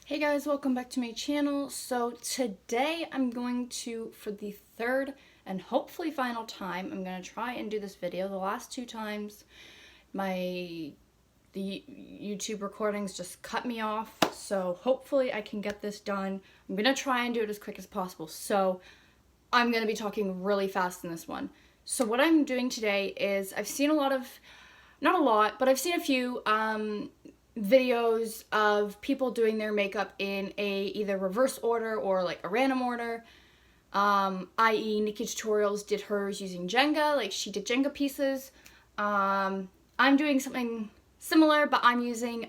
Hey guys, welcome back to my channel. So today I'm going to, for the third and hopefully final time, I'm going to try and do this video. The last two times the YouTube recordings just cut me off, so hopefully I can get this done. I'm going to try and do it as quick as possible, so I'm going to be talking really fast in this one. So what I'm doing today is I've seen a lot of, not a lot, but I've seen a few videos of people doing their makeup in either reverse order or like a random order, i.e. Nikki Tutorials did hers using Jenga, like she did Jenga pieces. I'm doing something similar, but I'm using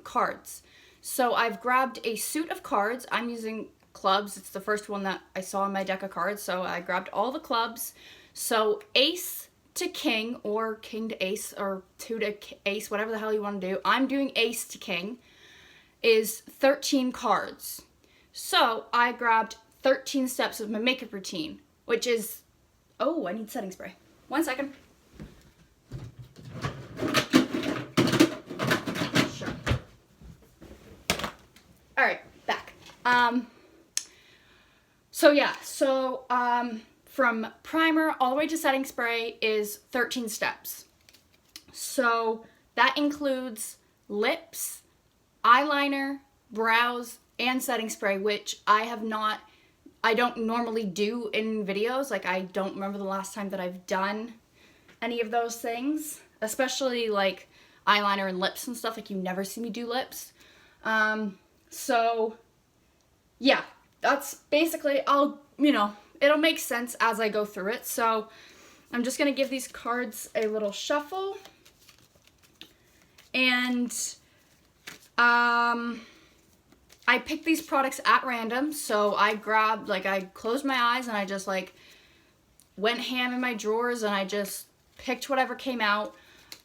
cards. So I've grabbed a suit of cards. I'm using clubs. It's the first one that I saw in my deck of cards, so I grabbed all the clubs. So ace to king, or king to ace, or two to ace, whatever the hell you want to do. I'm doing ace to king, is 13 cards. So I grabbed 13 steps of my makeup routine, which is, oh, I need setting spray. 1 second. Sure. All right, back. From primer all the way to setting spray is 13 steps. So that includes lips, eyeliner, brows, and setting spray, which I don't normally do in videos. Like, I don't remember the last time that I've done any of those things, especially like eyeliner and lips and stuff. Like, you never see me do lips. So yeah, that's basically, it'll make sense as I go through it. So I'm just going to give these cards a little shuffle. And I picked these products at random. So I closed my eyes and I just went ham in my drawers and I just picked whatever came out.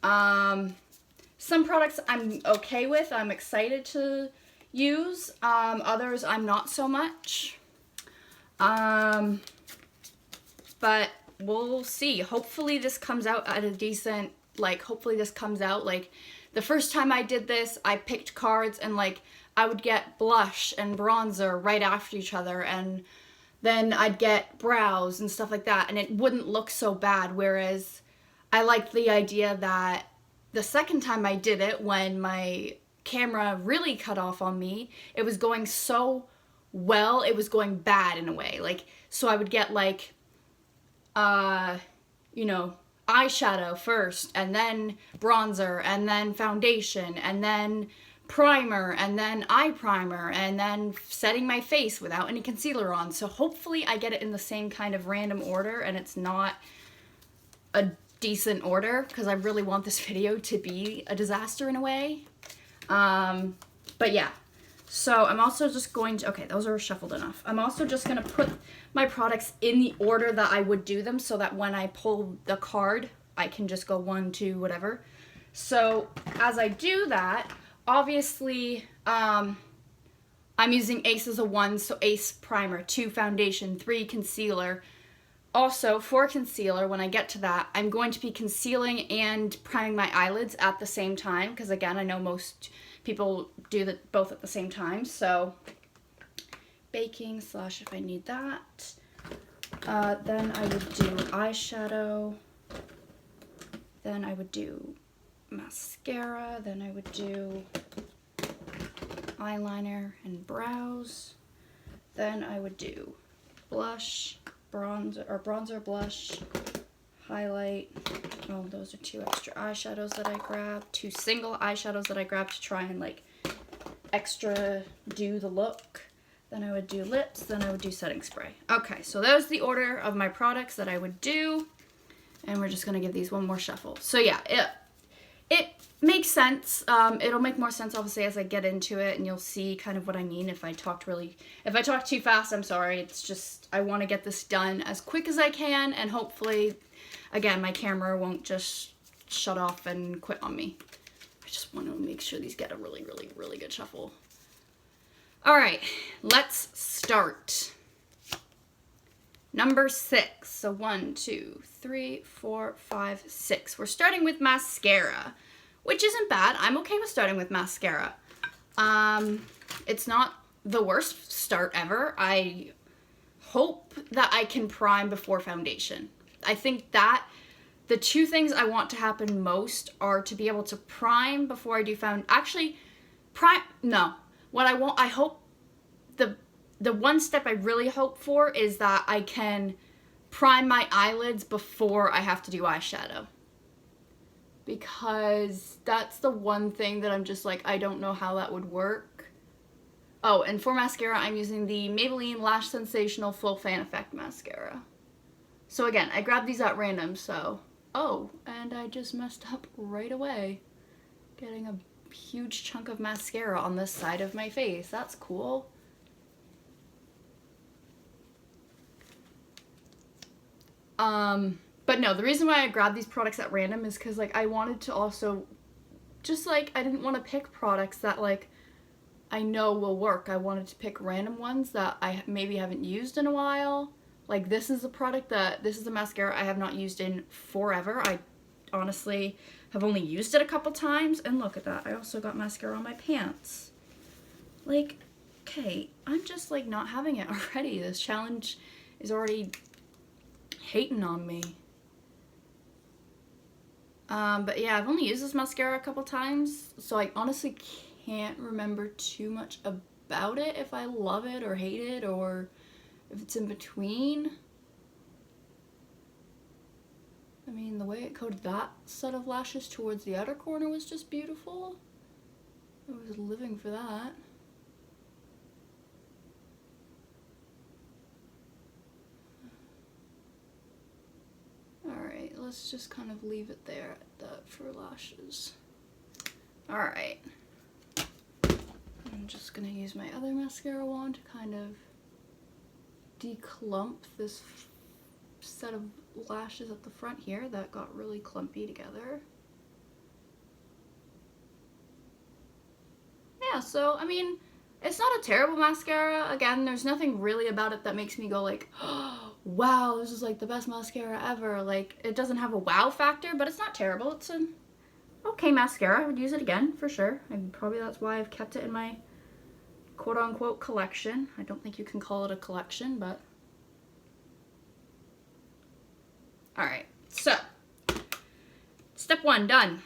Some products I'm okay with, I'm excited to use. Others I'm not so much. But we'll see. Hopefully this comes out at a decent, hopefully this comes out, the first time I did this, I picked cards and I would get blush and bronzer right after each other, and then I'd get brows and stuff like that, and it wouldn't look so bad, whereas I liked the idea that the second time I did it, when my camera really cut off on me, it was going so well, it was going bad in a way. So I would get eyeshadow first, and then bronzer, and then foundation, and then primer, and then eye primer, and then setting my face without any concealer on. So hopefully I get it in the same kind of random order and it's not a decent order, because I really want this video to be a disaster in a way. But yeah. So I'm also just going to, okay, those are shuffled enough. I'm also just going to put my products in the order that I would do them, so that when I pull the card, I can just go 1, 2, whatever. So as I do that, obviously, I'm using ace as a 1, so ace primer, 2 foundation, 3 concealer. Also, for concealer, when I get to that, I'm going to be concealing and priming my eyelids at the same time, because again, I know most people do that both at the same time. So baking slash if I need that. Then I would do eyeshadow. Then I would do mascara. Then I would do eyeliner and brows. Then I would do blush, bronzer, blush, highlight. Oh, those are 2 extra eyeshadows that I grabbed. 2 single eyeshadows that I grabbed to try and extra do the look. Then I would do lips. Then I would do setting spray. Okay, so that was the order of my products that I would do. And we're just going to give these one more shuffle. So yeah, it makes sense. It'll make more sense obviously as I get into it, and you'll see kind of what I mean. If I talk too fast, I'm sorry. It's just, I want to get this done as quick as I can, and hopefully, again, my camera won't just shut off and quit on me. I just want to make sure these get a really, really, really good shuffle. All right, let's start. Number 6. So 1, 2, 3, 4, 5, 6. We're starting with mascara, which isn't bad. I'm okay with starting with mascara. It's not the worst start ever. I hope that I can prime before foundation. I think that the two things I want to happen most are to be able to prime before I do I hope the one step I really hope for is that I can prime my eyelids before I have to do eyeshadow. Because that's the one thing that I'm just like, I don't know how that would work. Oh, and for mascara, I'm using the Maybelline Lash Sensational Full Fan Effect Mascara. So again, I grabbed these at random, so... Oh, and I just messed up right away. Getting a huge chunk of mascara on this side of my face. That's cool. But no, the reason why I grabbed these products at random is because, like, I wanted to also... Just, like, I didn't want to pick products that, like, I know will work. I wanted to pick random ones that I maybe haven't used in a while. Like, this is a mascara I have not used in forever. I honestly have only used it a couple times. And look at that. I also got mascara on my pants. Like, okay, I'm just, like, not having it already. This challenge is already hating on me. But yeah, I've only used this mascara a couple times, so I honestly can't remember too much about it, if I love it or hate it, or if it's in between. I mean, the way it coated that set of lashes towards the outer corner was just beautiful. I was living for that. Alright, let's just kind of leave it there at that for lashes. Alright. I'm just gonna use my other mascara wand to kind of declump this set of lashes at the front here that got really clumpy together. Yeah, so, I mean, it's not a terrible mascara. Again, there's nothing really about it that makes me go like, oh, wow, this is like the best mascara ever. Like, it doesn't have a wow factor, but it's not terrible. It's an okay mascara. I would use it again, for sure. And probably that's why I've kept it in my quote-unquote collection. I don't think you can call it a collection, but... Alright, so, step 1, done.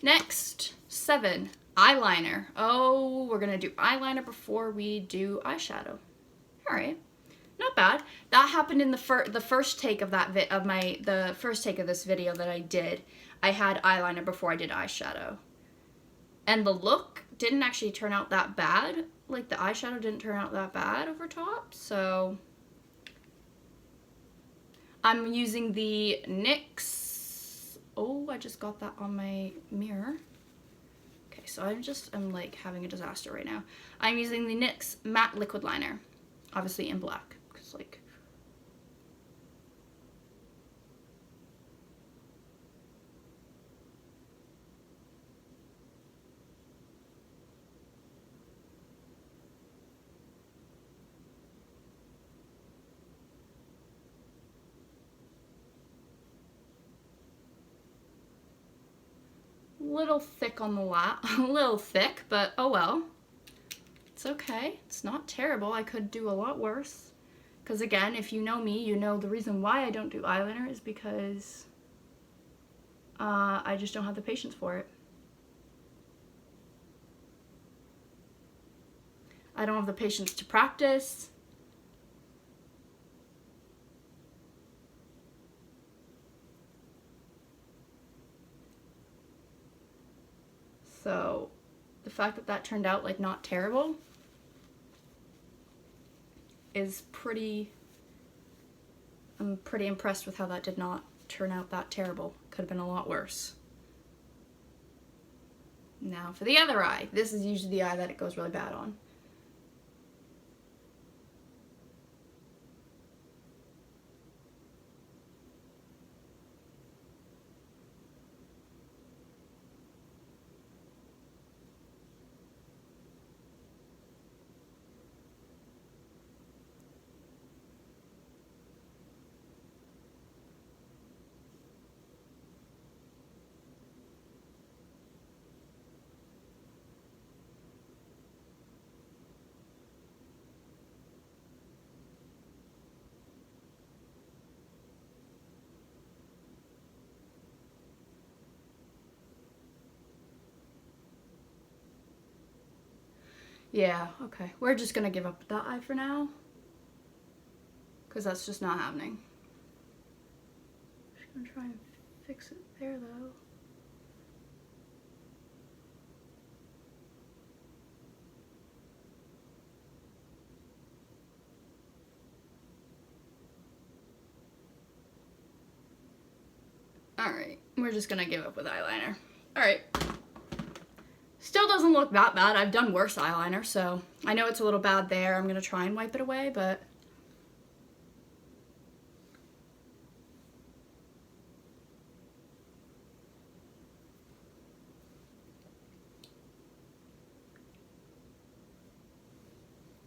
Next, 7, eyeliner. Oh, we're gonna do eyeliner before we do eyeshadow. Alright, not bad. That happened in the first take of that the first take of this video that I did. I had eyeliner before I did eyeshadow. And the look didn't actually turn out that bad. Like, the eyeshadow didn't turn out that bad over top, so... I'm using the NYX... Oh, I just got that on my mirror. Okay, so I'm like having a disaster right now. I'm using the NYX Matte Liquid Liner. Obviously in black, because like... Little thick on the a little thick, but oh well. It's okay. It's not terrible. I could do a lot worse. Because again, if you know me, you know the reason why I don't do eyeliner is because I just don't have the patience for it. I don't have the patience to practice. So the fact that that turned out like not terrible is I'm pretty impressed with how that did not turn out that terrible. Could have been a lot worse. Now for the other eye. This is usually the eye that it goes really bad on. Yeah, okay. We're just gonna give up that eye for now. Because that's just not happening. Just gonna try and fix it there though. Alright, we're just gonna give up with eyeliner. Alright. Still doesn't look that bad. I've done worse eyeliner, so I know it's a little bad there. I'm gonna try and wipe it away, but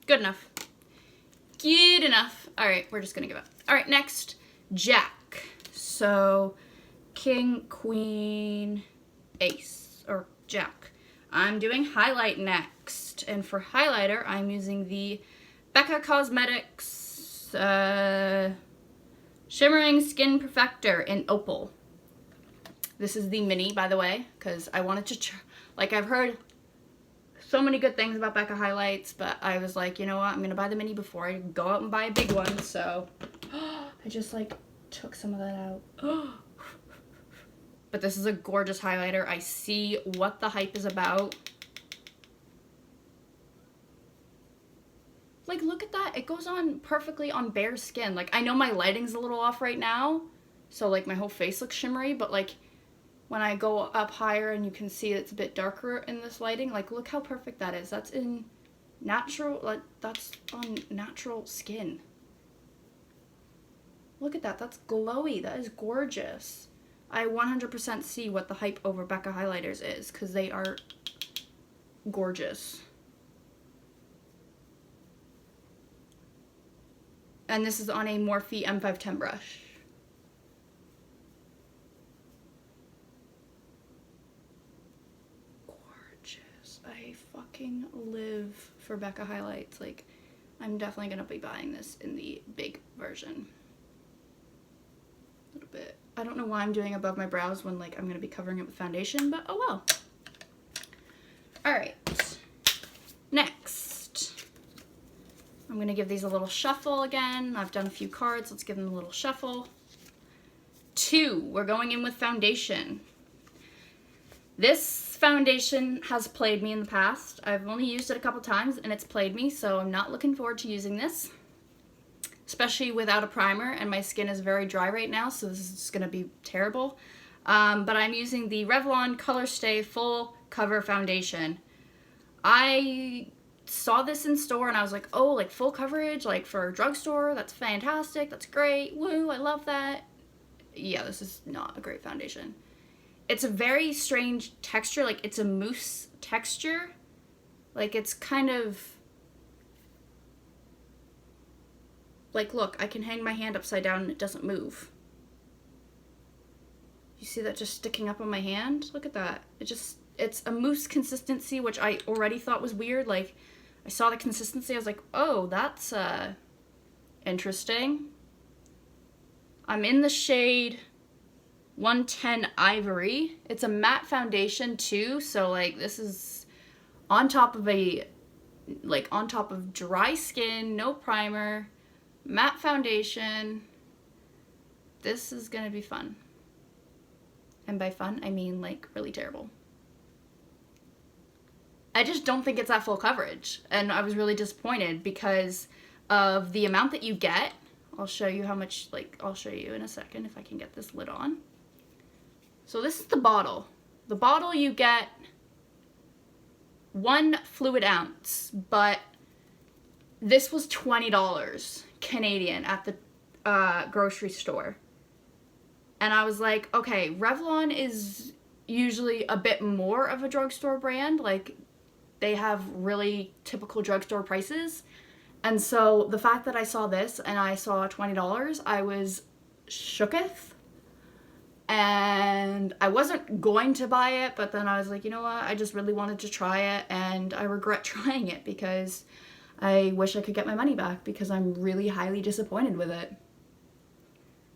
good enough. Good enough. Alright, we're just gonna give up. Alright, next, Jack. So, King, Queen, Ace, or Jack. I'm doing highlight next, and for highlighter, I'm using the Becca Cosmetics Shimmering Skin Perfector in Opal. This is the mini, by the way, because I wanted to, like, I've heard so many good things about Becca highlights, but I was like, you know what, I'm gonna buy the mini before I go out and buy a big one, so I just, like, took some of that out. But this is a gorgeous highlighter. I see what the hype is about. Like, look at that. It goes on perfectly on bare skin. Like, I know my lighting's a little off right now, so, like, my whole face looks shimmery, but, like, when I go up higher and you can see it's a bit darker in this lighting, like, look how perfect that is. That's in natural, like, that's on natural skin. Look at that. That's glowy. That is gorgeous. I 100% see what the hype over Becca highlighters is, because they are gorgeous. And this is on a Morphe M510 brush. Gorgeous. I fucking live for Becca highlights. Like, I'm definitely going to be buying this in the big version. A little bit. I don't know why I'm doing above my brows when, like, I'm going to be covering it with foundation, but oh well. Alright. Next. I'm going to give these a little shuffle again. I've done a few cards. Let's give them a little shuffle. 2. We're going in with foundation. This foundation has played me in the past. I've only used it a couple times, and it's played me, so I'm not looking forward to using this. Especially without a primer, and my skin is very dry right now, so this is going to be terrible. But I'm using the Revlon Colorstay Full Cover Foundation. I saw this in store, and I was like, oh, like full coverage, like for a drugstore, that's fantastic, that's great, woo, I love that. Yeah, this is not a great foundation. It's a very strange texture, like it's a mousse texture. Like it's kind of... Like, look, I can hang my hand upside down and it doesn't move. You see that just sticking up on my hand? Look at that. It's a mousse consistency, which I already thought was weird. Like, I saw the consistency, I was like, oh, that's, interesting. I'm in the shade 110 Ivory. It's a matte foundation, too, so, like, this is on top of on top of dry skin, no primer, matte foundation. This is gonna be fun. And by fun, I mean like really terrible. I just don't think it's that full coverage. And I was really disappointed because of the amount that you get. I'll show you how much, I'll show you in a second if I can get this lid on. So this is the bottle. The bottle you get 1 fluid ounce, but this was $20 Canadian at the grocery store. And I was like, okay, Revlon is usually a bit more of a drugstore brand. Like, they have really typical drugstore prices. And so the fact that I saw this and I saw $20, I was shooketh. And I wasn't going to buy it, but then I was like, you know what? I just really wanted to try it, and I regret trying it because I wish I could get my money back because I'm really highly disappointed with it.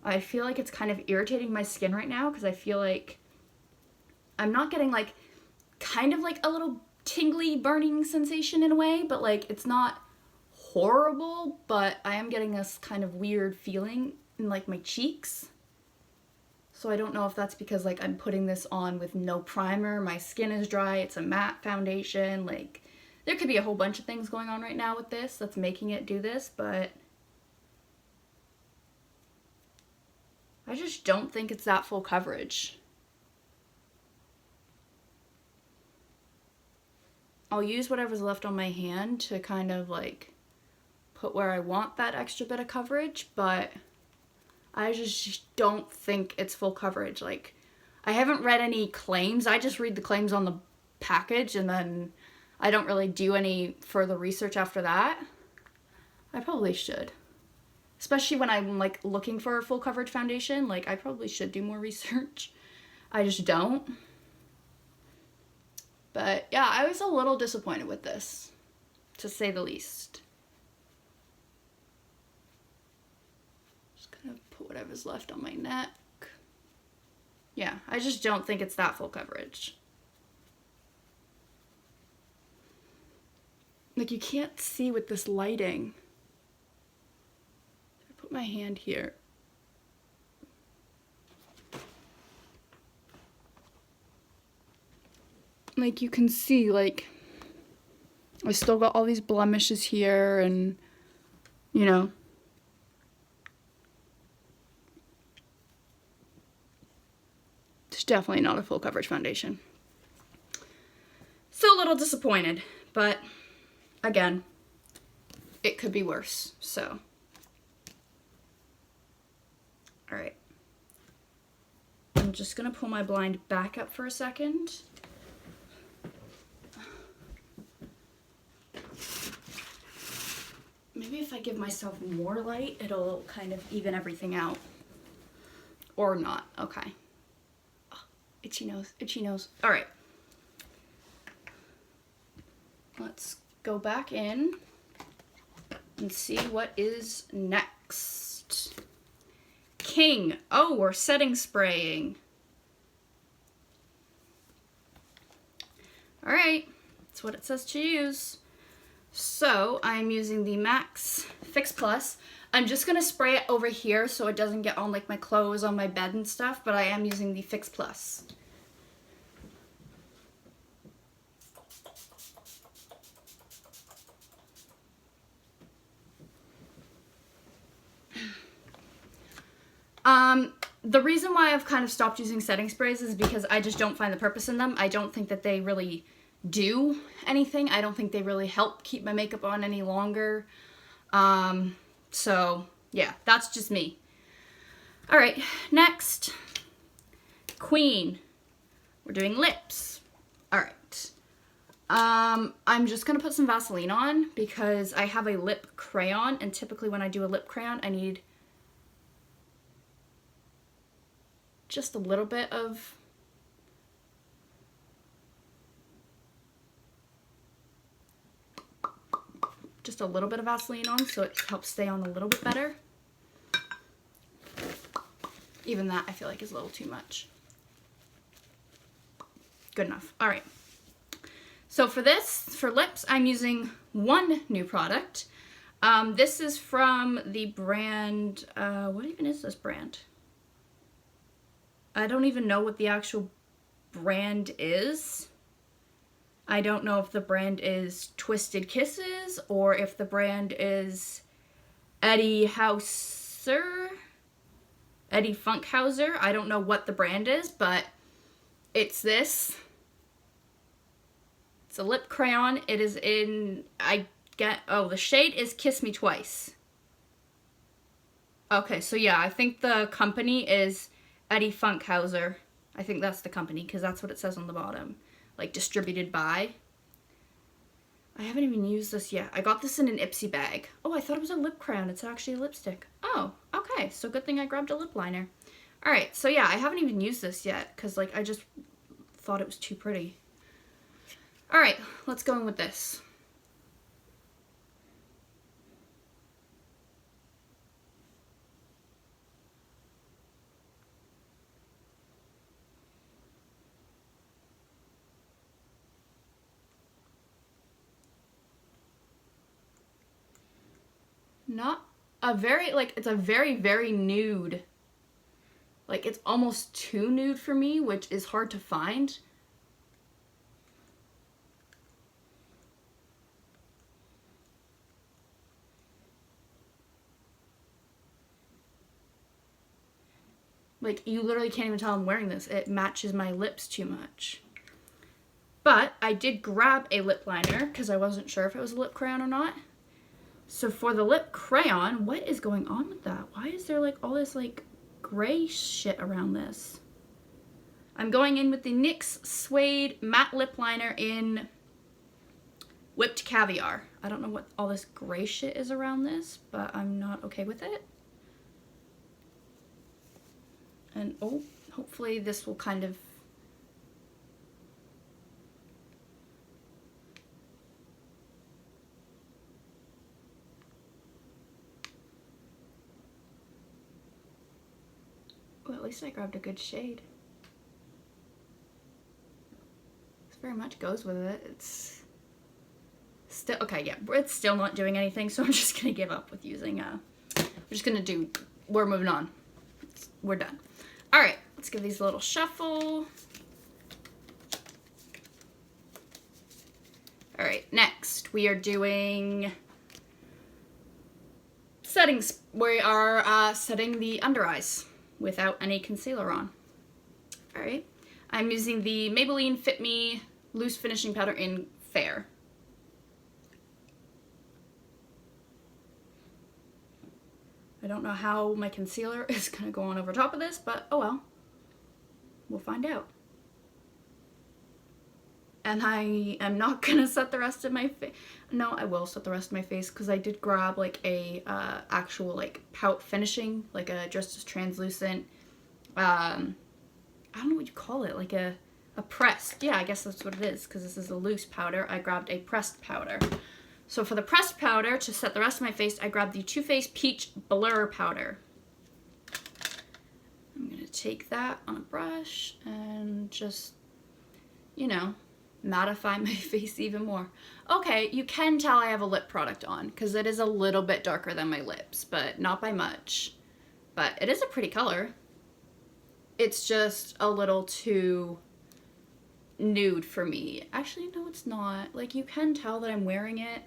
I feel like it's kind of irritating my skin right now because I feel like I'm not getting like kind of like a little tingly burning sensation in a way, but like it's not horrible, but I am getting this kind of weird feeling in like my cheeks. So I don't know if that's because like I'm putting this on with no primer, my skin is dry, it's a matte foundation, like there could be a whole bunch of things going on right now with this that's making it do this, but I just don't think it's that full coverage. I'll use whatever's left on my hand to kind of like put where I want that extra bit of coverage, but I just don't think it's full coverage. Like, I haven't read any claims. I just read the claims on the package and then I don't really do any further research after that. I probably should. Especially when I'm like looking for a full coverage foundation. Like, I probably should do more research. I just don't. But yeah, I was a little disappointed with this, to say the least. Just gonna put whatever's left on my neck. Yeah, I just don't think it's that full coverage. Like, you can't see with this lighting. I put my hand here. Like, you can see, like, I still got all these blemishes here and, you know. It's definitely not a full coverage foundation. So a little disappointed, but again, it could be worse, so. All right. I'm just gonna pull my blind back up for a second. Maybe if I give myself more light, it'll kind of even everything out. Or not. Okay. Oh, itchy nose, itchy nose. All right. Let's go back in and see what is next. King. Oh, we're setting spraying. All right. That's what it says to use. So I'm using the MAC Fix Plus. I'm just gonna spray it over here so it doesn't get on like my clothes, on my bed and stuff, but I am using the Fix Plus. The reason why I've kind of stopped using setting sprays is because I just don't find the purpose in them. I don't think that they really do anything. I don't think they really help keep my makeup on any longer. So yeah, that's just me. All right, next, Queen. We're doing lips. All right. I'm just gonna put some Vaseline on because I have a lip crayon, and typically when I do a lip crayon, I need just a little bit of Vaseline on so it helps stay on a little bit better. Even that I feel like is a little too much. Good enough. All right. So for this, for lips, I'm using one new product. This is from the brand, what even is this brand? I don't even know what the actual brand is. I don't know if the brand is Twisted Kisses or if the brand is Eddie Funkhauser. I don't know what the brand is, but it's this. It's a lip crayon. It is in, the shade is Kiss Me Twice. Okay, so yeah, I think the company is Eddie Funkhauser. I think that's the company because that's what it says on the bottom. Like, distributed by. I haven't even used this yet. I got this in an Ipsy bag. Oh, I thought it was a lip crayon. It's actually a lipstick. Oh, okay. So good thing I grabbed a lip liner. All right, so yeah, I haven't even used this yet because, like, I just thought it was too pretty. All right, let's go in with this. not a very, like, it's a very, very nude. Like, it's almost too nude for me, which is hard to find. Like, you literally can't even tell I'm wearing this. It matches my lips too much. But I did grab a lip liner because I wasn't sure if it was a lip crayon or not. So for the lip crayon, what is going on with that? Why is there like all this like gray shit around this? I'm going in with the NYX Suede Matte Lip Liner in Whipped Caviar. I don't know what all this gray shit is around this, but I'm not okay with it. And oh, hopefully this will kind of... Well, at least I grabbed a good shade. This very much goes with it. It's still... Okay, yeah, it's still not doing anything, so I'm just gonna give up with using... We're moving on. We're done. All right, let's give these a little shuffle. All right, next we are doing settings. We are setting the under eyes without any concealer on. All right, I'm using the Maybelline Fit Me Loose Finishing Powder in Fair. I don't know how my concealer is going to go on over top of this, but oh well. We'll find out. And I am not going to set the rest of my face. No, I will set the rest of my face because I did grab like a actual like pout finishing, like a just as translucent, I don't know what you call it, like a pressed. Yeah, I guess that's what it is because this is a loose powder. I grabbed a pressed powder. So for the pressed powder, to set the rest of my face, I grabbed the Too Faced Peach Blur Powder. I'm going to take that on a brush and just, you know, mattify my face even more. Okay, you can tell I have a lip product on because it is a little bit darker than my lips, but not by much. But it is a pretty color. It's just a little too nude for me. Actually, no, it's not. Like, you can tell that I'm wearing it.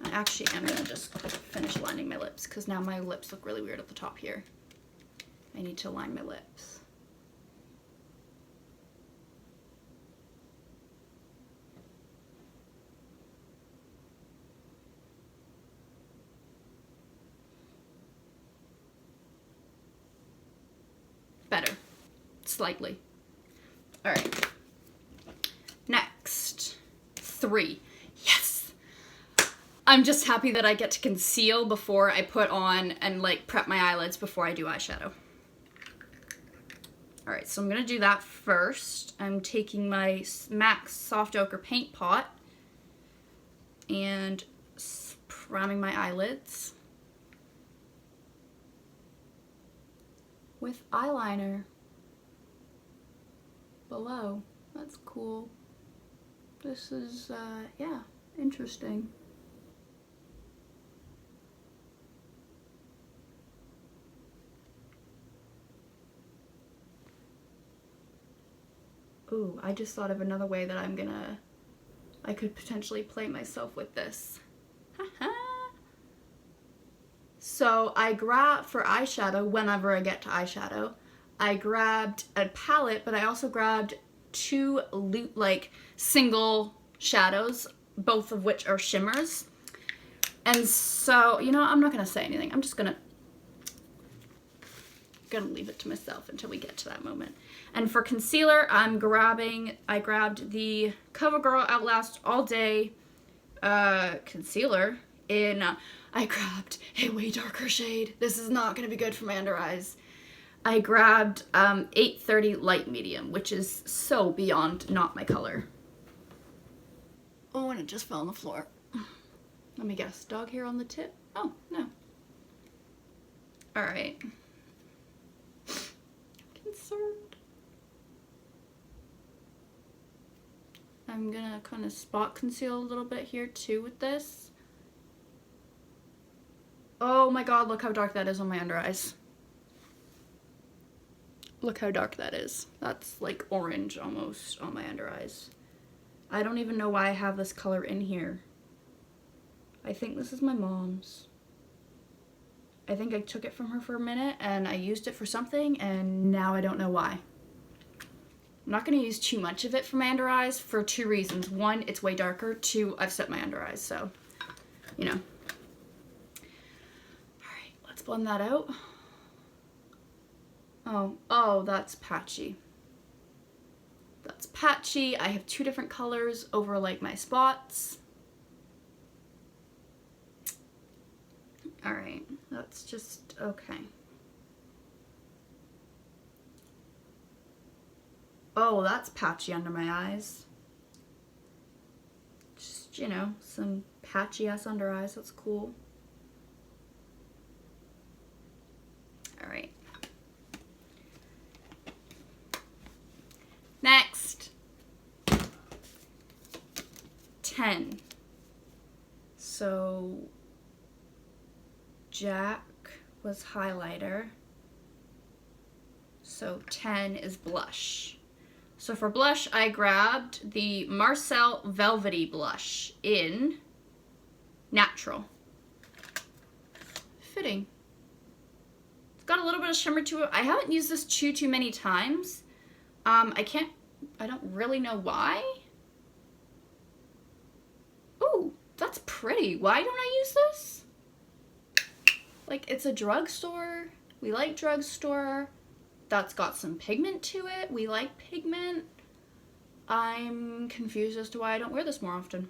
I actually am going to just finish lining my lips because now my lips look really weird at the top here. I need to line my lips. Better. Slightly. All right. Next. 3. Yes! I'm just happy that I get to conceal before I put on and like prep my eyelids before I do eyeshadow. All right, so I'm gonna do that first. I'm taking my MAC Soft Ochre Paint Pot and priming my eyelids with eyeliner below. That's cool. This is, yeah, interesting. Ooh, I just thought of another way that I could potentially play myself with this. So I grab, for eyeshadow, whenever I get to eyeshadow, I grabbed a palette, but I also grabbed 2 like single shadows, both of which are shimmers. And so, you know, I'm not gonna say anything. I'm just gonna leave it to myself until we get to that moment. And for concealer, I grabbed the CoverGirl Outlast All Day concealer in, I grabbed a way darker shade. This is not gonna be good for my under eyes. I grabbed 830 Light Medium, which is so beyond not my color. Oh, and it just fell on the floor. Let me guess, dog hair on the tip? Oh, no. All right. Concerned. I'm gonna kind of spot conceal a little bit here too with this. Oh my god, look how dark that is on my under eyes. Look how dark that is. That's like orange almost on my under eyes. I don't even know why I have this color in here. I think this is my mom's. I think I took it from her for a minute and I used it for something and now I don't know why. I'm not going to use too much of it for my under eyes for 2 reasons. 1, it's way darker. 2, I've set my under eyes, so, you know. Alright, let's blend that out. Oh, that's patchy. That's patchy. I have 2 different colors over like my spots. Alright, that's just okay. Oh, that's patchy under my eyes. Just, you know, some patchy ass under eyes. That's cool. Alright. Next. 10. So Jack was highlighter. So 10 is blush. So for blush, I grabbed the Marcel Velvety blush in Natural. Fitting. It's got a little bit of shimmer to it. I haven't used this too many times. I don't really know why. Ooh, that's pretty. Why don't I use this? Like, it's a drugstore. We like drugstore. That's got some pigment to it. We like pigment. I'm confused as to why I don't wear this more often.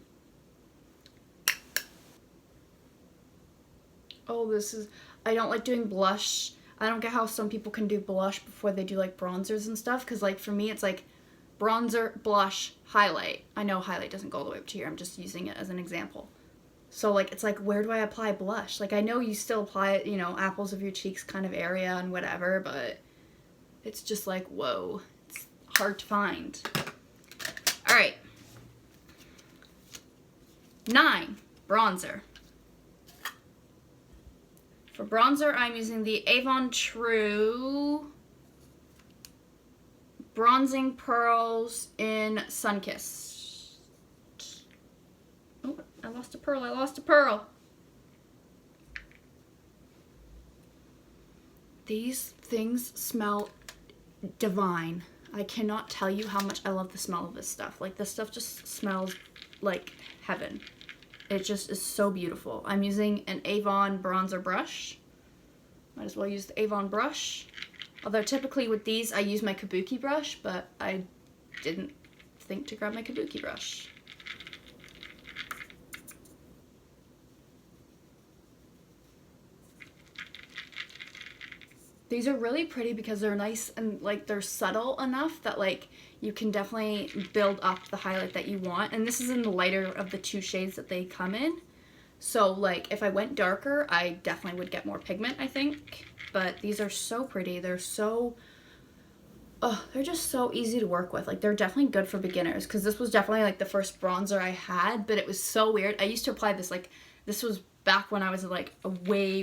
Oh, I don't like doing blush. I don't get how some people can do blush before they do like bronzers and stuff. Because like for me, it's like bronzer, blush, highlight. I know highlight doesn't go all the way up to here. I'm just using it as an example. So like, it's like, where do I apply blush? Like I know you still apply it, you know, apples of your cheeks kind of area and whatever, but it's just like, whoa, it's hard to find. All right. 9, bronzer. For bronzer, I'm using the Avon True Bronzing Pearls in Sunkissed. Oh, I lost a pearl. These things smell divine. I cannot tell you how much I love the smell of this stuff. Like, this stuff just smells like heaven. It just is so beautiful. I'm using an Avon bronzer brush. Might as well use the Avon brush. Although typically with these, I use my Kabuki brush, but I didn't think to grab my Kabuki brush. These are really pretty because they're nice and like they're subtle enough that like you can definitely build up the highlight that you want. And this is in the lighter of the 2 shades that they come in. So like if I went darker, I definitely would get more pigment, I think. But these are so pretty. They're so, oh, they're just so easy to work with. Like they're definitely good for beginners because this was definitely like the first bronzer I had, but it was so weird. I used to apply this like, this was back when I was like a way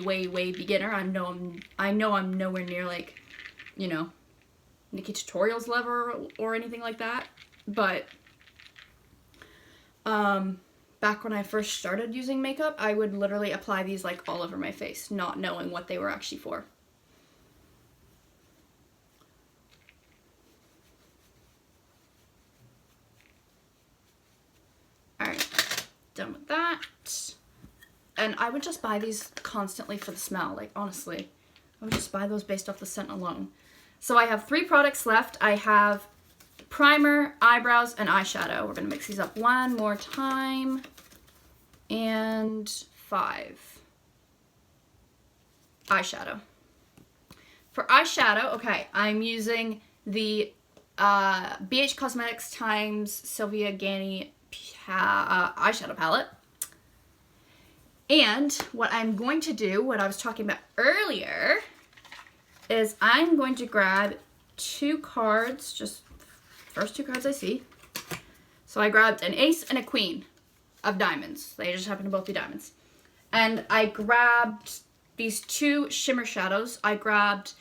beginner. I know I'm nowhere near like, you know, Nikkie Tutorials level or anything like that. But back when I first started using makeup, I would literally apply these like all over my face, not knowing what they were actually for. Alright, done with that. And I would just buy these constantly for the smell, like honestly. I would just buy those based off the scent alone. So I have 3 products left. I have primer, eyebrows, and eyeshadow. We're going to mix these up one more time. And 5. Eyeshadow. For eyeshadow, okay, I'm using the BH Cosmetics times Sylvia Ganni eyeshadow palette. And what I'm going to do, what I was talking about earlier, is I'm going to grab 2 cards, just first 2 cards I see. So I grabbed an ace and a queen of diamonds. They just happen to both be diamonds. And I grabbed these two shimmer shadows. I grabbed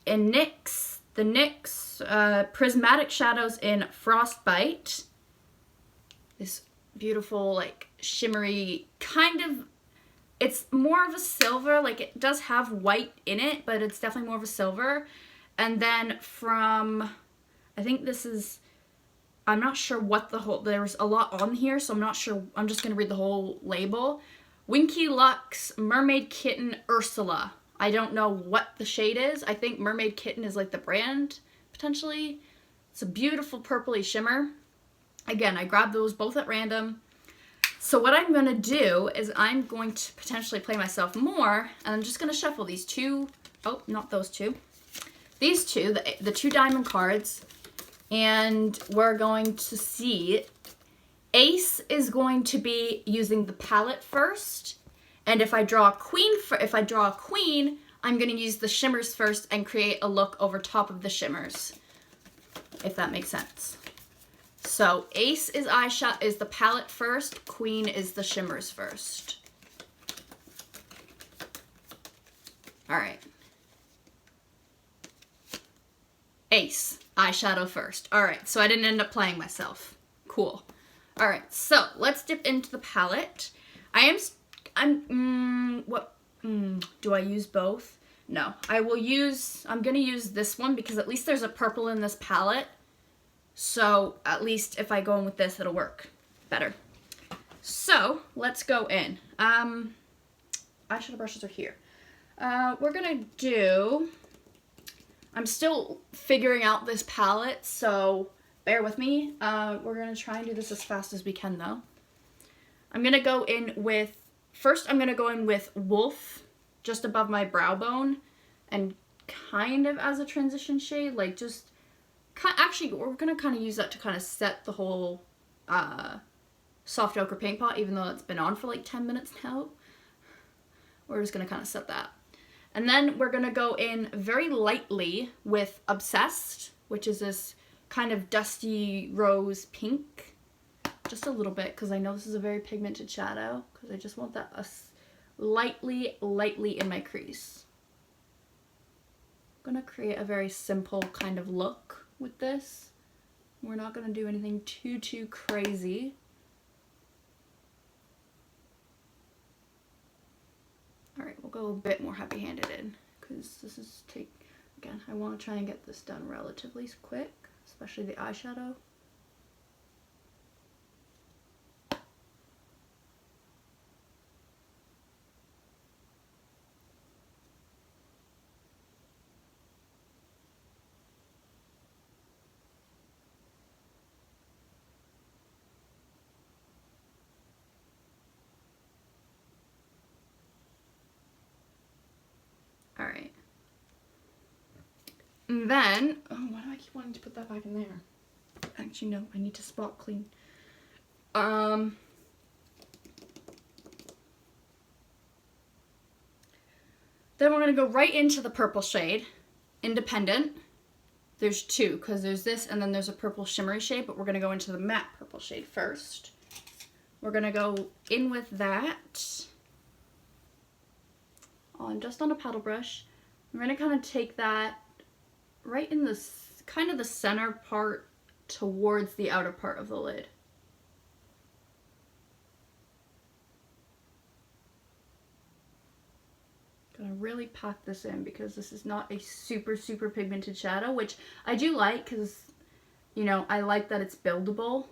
the NYX Prismatic Shadows in Frostbite. This beautiful, like, shimmery kind of, it's more of a silver, like it does have white in it, but it's definitely more of a silver. And then from, I think this is, I'm not sure what the whole, there's a lot on here, so I'm not sure, I'm just going to read the whole label. Winky Lux Mermaid Kitten Ursula. I don't know what the shade is. I think Mermaid Kitten is like the brand, potentially. It's a beautiful purpley shimmer. Again, I grabbed those both at random. So what I'm going to do is I'm going to potentially play myself more, and I'm just going to shuffle these two, oh, not those two. These two, the two diamond cards, and we're going to see. Ace is going to be using the palette first, and if I draw a queen, I'm going to use the shimmers first and create a look over top of the shimmers, if that makes sense. So Ace is the palette first, Queen is the shimmers first. All right. Ace, eyeshadow first. All right, so I didn't end up playing myself. Cool. All right, so let's dip into the palette. Do I use both? No, I'm gonna use this one because at least there's a purple in this palette. So at least if I go in with this, it'll work better. So let's go in. Eyeshadow brushes are here. We're gonna do, I'm still figuring out this palette, so bear with me. We're gonna try and do this as fast as we can though. I'm gonna go in with, first I'm gonna go in with Wolf just above my brow bone and kind of as a transition shade, like just, actually we're gonna kind of use that to kind of set the whole soft ochre paint pot, even though it's been on for like 10 minutes now. We're just gonna kind of set that. And then we're gonna go in very lightly with Obsessed, which is this kind of dusty rose pink. Just a little bit, because I know this is a very pigmented shadow, because I just want that lightly in my crease. I'm gonna create a very simple kind of look with this. We're not gonna do anything too crazy. All right, we'll go a bit more heavy-handed in, because this is again, I want to try and get this done relatively quick, especially the eyeshadow. All right. And then, oh, why do I keep wanting to put that back in there? Actually, no, I need to spot clean. Then we're gonna go right into the purple shade, Independent. There's two, because there's this and then there's a purple shimmery shade, but we're gonna go into the matte purple shade first. We're gonna go in with that. On just on a paddle brush. I'm gonna kind of take that right in the kind of the center part towards the outer part of the lid. Gonna really pack this in because this is not a super pigmented shadow, which I do like because, you know, I like that it's buildable.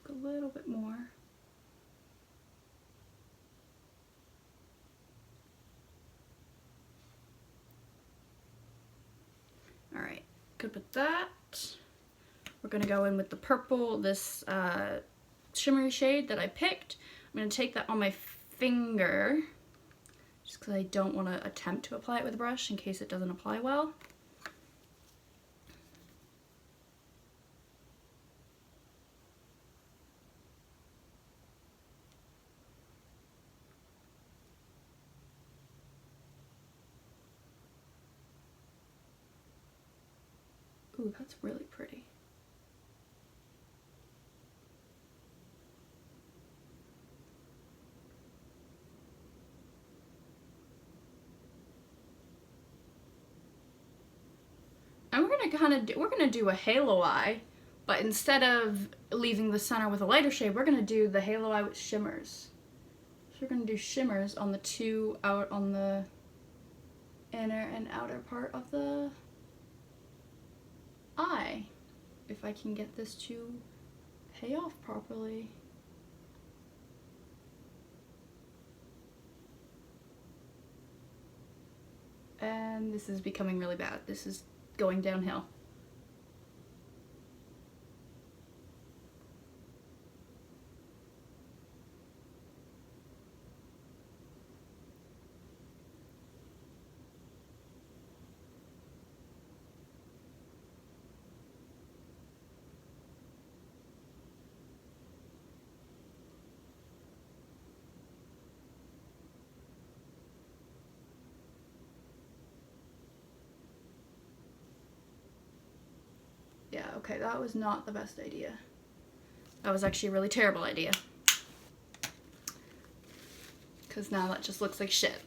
A little bit more. All right, good with that. We're gonna go in with the purple, this shimmery shade that I picked. I'm gonna take that on my finger, just because I don't want to attempt to apply it with a brush in case it doesn't apply well. Ooh, that's really pretty. And we're gonna do a halo eye, but instead of leaving the center with a lighter shade, we're gonna do the halo eye with shimmers. So we're gonna do shimmers on the two out on the inner and outer part of the eye, if I can get this to pay off properly. And this is becoming really bad. This is going downhill. Yeah, okay, that was not the best idea. That was actually a really terrible idea. Because now that just looks like shit.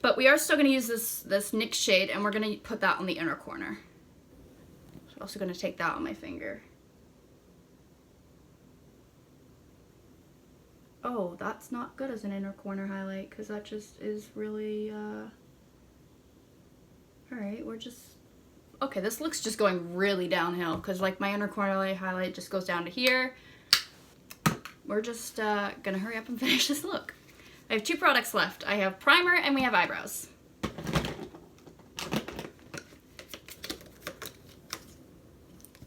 But we are still going to use this NYX shade, and we're going to put that on the inner corner. So I'm also going to take that on my finger. Oh, that's not good as an inner corner highlight, because that just is really, Alright, we're just... Okay, this looks just going really downhill, because like my inner corner highlight just goes down to here. We're just gonna hurry up and finish this look. I have two products left. I have primer and we have eyebrows.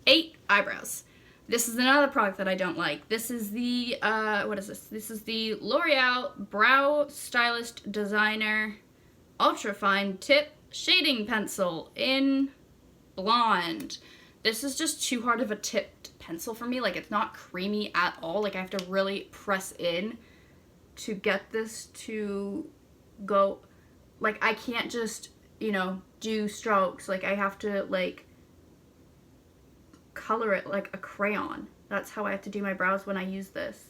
Eight eyebrows. This is another product that I don't like. This is the, what is this? This is the L'Oreal Brow Stylist Designer Ultra Fine Tip Shading Pencil in Blonde. This is just too hard of a tipped pencil for me. Like, it's not creamy at all. Like, I have to really press in to get this to go. Like, I can't just, you know, do strokes. Like, I have to, like, color it like a crayon. That's how I have to do my brows when I use this.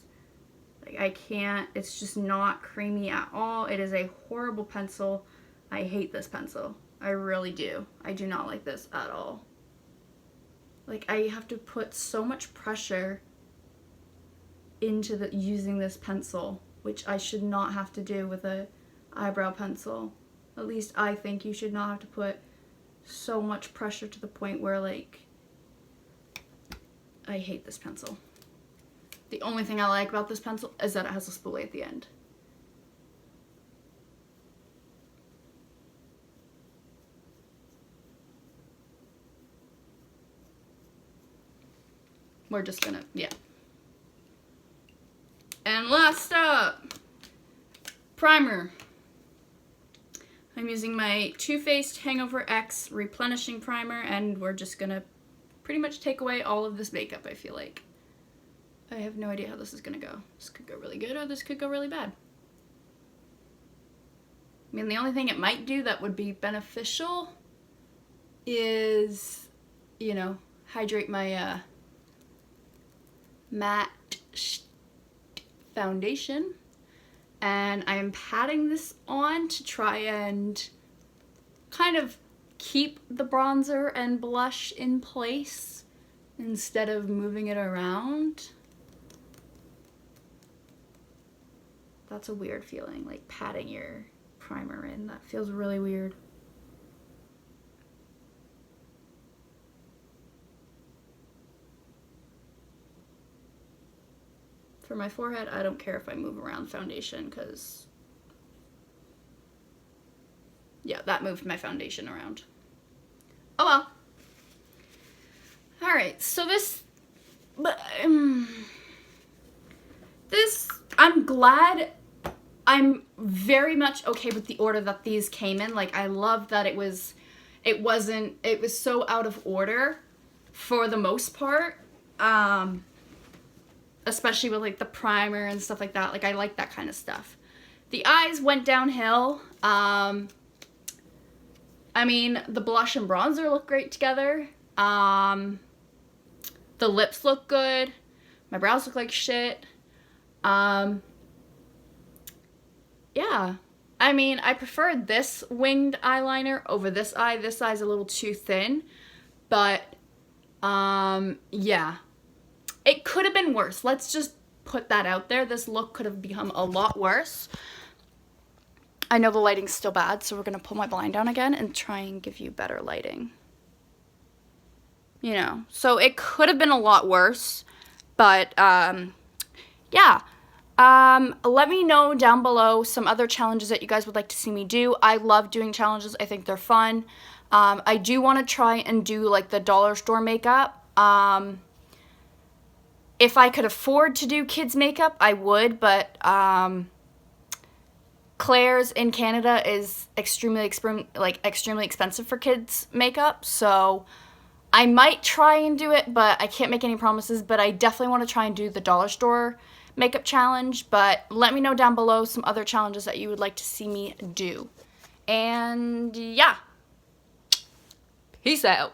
Like, I can't. It's just not creamy at all. It is a horrible pencil. I hate this pencil. I really do. I do not like this at all. Like, I have to put so much pressure into using this pencil, which I should not have to do with a eyebrow pencil. At least I think you should not have to put so much pressure to the point where, like, I hate this pencil. The only thing I like about this pencil is that it has a spoolie at the end. We're just gonna, yeah. And last up, primer. I'm using my Too Faced Hangover X Replenishing Primer, and we're just gonna pretty much take away all of this makeup, I feel like. I have no idea how this is gonna go. This could go really good, or this could go really bad. I mean, the only thing it might do that would be beneficial is, you know, hydrate my, matte foundation, and I am patting this on to try and kind of keep the bronzer and blush in place instead of moving it around. That's a weird feeling, like patting your primer in. That feels really weird. For my forehead, I don't care if I move around foundation, because, yeah, that moved my foundation around. Oh well. Alright, so this, I'm glad I'm very much okay with the order that these came in. Like, I love that it was so out of order for the most part. Especially with, like, the primer and stuff like that. Like, I like that kind of stuff. The eyes went downhill. I mean, the blush and bronzer look great together. The lips look good. My brows look like shit. Yeah. I mean, I prefer this winged eyeliner over this eye. This eye's a little too thin. But, yeah. It could have been worse. Let's just put that out there. This look could have become a lot worse. I know the lighting's still bad, so we're going to pull my blind down again and try and give you better lighting. You know, so it could have been a lot worse, but, yeah. Let me know down below some other challenges that you guys would like to see me do. I love doing challenges. I think they're fun. I do want to try and do, like, the dollar store makeup. If I could afford to do kids makeup, I would, but, Claire's in Canada is extremely expensive for kids makeup, so I might try and do it, but I can't make any promises. But I definitely want to try and do the dollar store makeup challenge. But let me know down below some other challenges that you would like to see me do. And yeah, peace out.